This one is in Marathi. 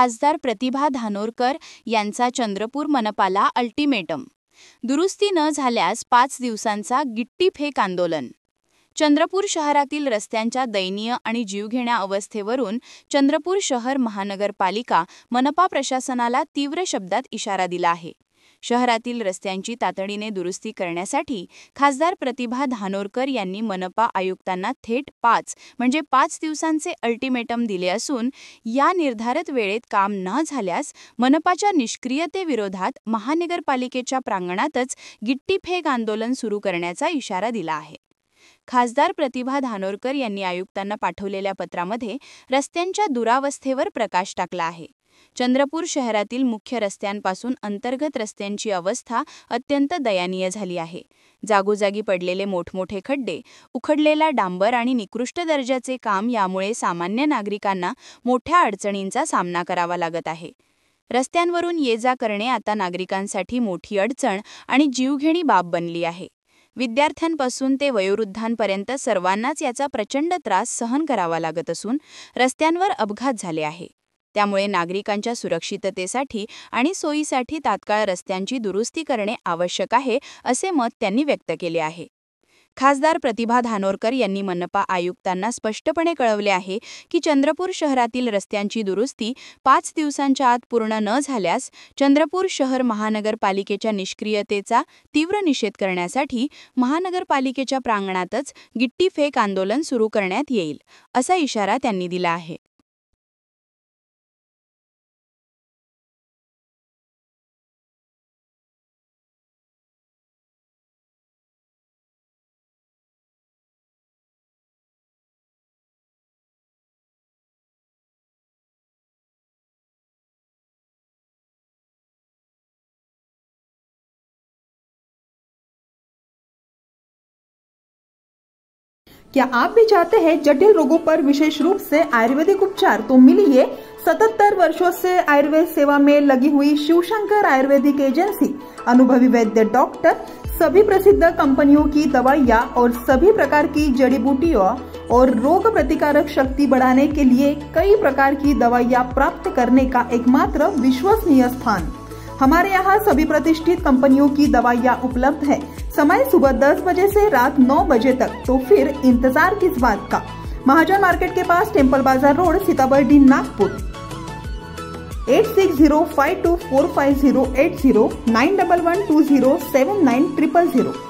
खासदार प्रतिभा धानोरकर यांचा चंद्रपूर मनपाला अल्टिमेटम. दुरुस्ती न झाल्यास 5 दिवसांचा गिट्टीफेक आंदोलन. चंद्रपूर शहरातील रस्त्यांच्या दयनीय आणि जीवघेण्या अवस्थेवरून चंद्रपूर शहर महानगरपालिका मनपा प्रशासनाला तीव्र शब्दात इशारा दिला आहे. शहरातील रस्त्यांची तातडीने दुरुस्ती करण्यासाठी खासदार प्रतिभा धानोरकर यांनी मनपा आयुक्तांना थेट 5 दिवसांचे अल्टिमेटम दिले असून या निर्धारित वेळेत काम न झाल्यास मनपाच्या निष्क्रियतेविरोधात महानगरपालिकेच्या प्रांगणातच गिट्टीफेक आंदोलन सुरू करण्याचा इशारा दिला आहे. खासदार प्रतिभा धानोरकर यांनी आयुक्तांना पाठवलेल्या पत्रामध्ये रस्त्यांच्या दुरावस्थेवर प्रकाश टाकला आहे. चंद्रपूर शहरातील मुख्य रस्त्यांपासून अंतर्गत रस्त्यांची अवस्था अत्यंत दयनीय झाली आहे. जागोजागी पडलेले मोठमोठे खड्डे, उखडलेला डांबर आणि निकृष्ट दर्जाचे काम यामुळे सामान्य नागरिकांना मोठ्या अडचणींचा सामना करावा लागत आहे. रस्त्यांवरून ये-जा करणे आता नागरिकांसाठी मोठी अडचण आणि जीवघेणी बाब बनली आहे. विद्यार्थ्यांपासून ते वयोवृद्धांपर्यंत सर्वांनाच याचा प्रचंड त्रास सहन करावा लागत असून रस्त्यांवर अपघात झाले आहे. त्यामुळे नागरिकांच्या सुरक्षिततेसाठी आणि सोयीसाठी तात्काळ रस्त्यांची दुरुस्ती करणे आवश्यक आहे, असे मत त्यांनी व्यक्त केले आहे. खासदार प्रतिभा धानोरकर यांनी मनपा आयुक्तांना स्पष्टपणे कळवले आहे की चंद्रपूर शहरातील रस्त्यांची दुरुस्ती 5 दिवसांच्या आत पूर्ण न झाल्यास चंद्रपूर शहर महानगरपालिकेच्या निष्क्रियतेचा तीव्र निषेध करण्यासाठी महानगरपालिकेच्या प्रांगणातच गिट्टीफेक आंदोलन सुरू करण्यात येईल, असा इशारा त्यांनी दिला आहे. क्या आप भी चाहते हैं जटिल रोगों पर विशेष रूप से आयुर्वेदिक उपचार? तो मिलिए 77 वर्षों से आयुर्वेद सेवा में लगी हुई शिवशंकर आयुर्वेदिक एजेंसी, अनुभवी वैद्य डॉक्टर, सभी प्रसिद्ध कंपनियों की दवाइयाँ और सभी प्रकार की जड़ी बूटियों और रोग प्रतिकारक शक्ति बढ़ाने के लिए कई प्रकार की दवाइयाँ प्राप्त करने का एकमात्र विश्वसनीय स्थान. हमारे यहाँ सभी प्रतिष्ठित कंपनियों की दवाइयाँ उपलब्ध है. समय सुबह 10 बजे से रात 9 बजे तक. तो फिर इंतजार किस बात का? महाजन मार्केट के पास, टेम्पल बाजार रोड, सीताबर्डी, नागपुर. 8605245080 9112079000.